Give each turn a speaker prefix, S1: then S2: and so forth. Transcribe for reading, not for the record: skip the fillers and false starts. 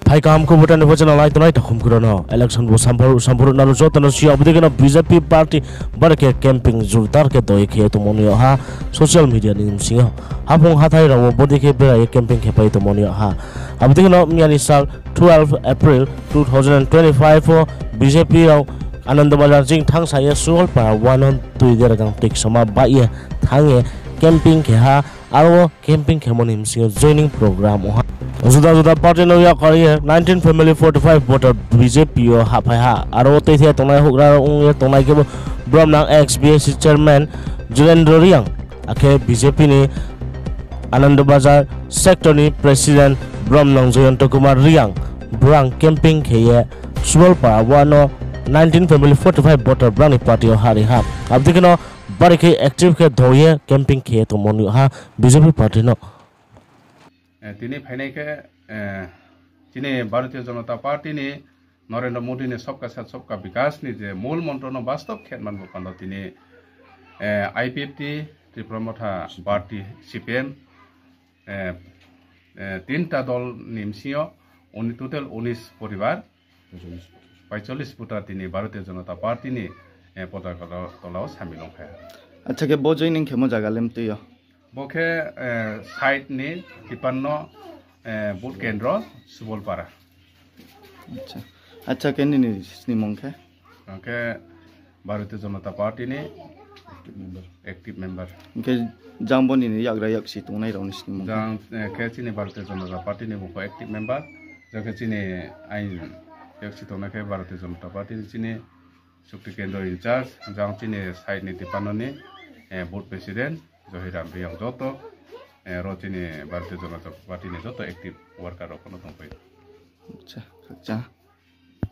S1: Paikam ko bukan nevo channel like tonight hum kurono election bo sampuru nalu jota no si abdi kana BJP party barke camping jurtar ke doi ke to monio ha social media ni singa hapong hathai rawo bodi ke bera ye camping ke pai to monio ha abdi kana miani sal 12 April 2025 for BJP raw Ananda Bazar jing thang saya suol pa wanon tuider gang tik sama ba ye thange camping ke ha aro camping ke monim singa joining program ha Juda party no ya kari 19 family 45 voter BJP yo hapai ha aro te the tonai hugra ung ye tonai ke Bromnang ex BSC chairman Julendro Riang ake BJP ni Anand Bazar sector ni president Bromnang Joyanto Kumar Riang brang camping ke ye suol pa wano 19 family 45 voter brang party yo hari ha abdi keno bari ke active ke dhoye camping ke to monu ha BJP party no
S2: তিনি ফাইনাইকে যিনি ভারতীয় জনতা party নি নরেন্দ্র মোদী ने सबका साथ सबका विकास नि जे मूल मंत्र न वास्तव खेतमान बकन তিনি आईपीएफटी त्रिपुरा पार्टी सीपीएम तीनटा दल निमसियो टोटल 19 परिवार 45 फुटा তিনি ভারতীয় জনতা पार्टी नि पताका तलाव सामिल होखाया
S3: अच्छा के बो जइनिं खेमो जागालेम तयो
S2: बखे साइड नि 53 बुथ केंद्र सुबलपारा
S3: अच्छा केनि नि स्निमंखे
S2: के भारतीय जनता पार्टी नि एक्टिव मेंबर
S3: के जांबोनि नि याग्रा याक्सि तंनाय रावनि स्निमंखे
S2: जां के चिनि भारतीय जनता पार्टी नि बखो एक्टिव मेंबर जके चिनि आइन याक्सि तंनाय के भारतीय जनता पार्टी नि चिनि शक्ति केंद्र इंचार्ज जां चिनि साइड नि 53 नि बुथ प्रेसिडेंट जहिराम रियां जतो रचिनी भारतीय जनता पार्टी ने जतो एक्टिव वर्कर रखनो दंफायो
S3: अच्छा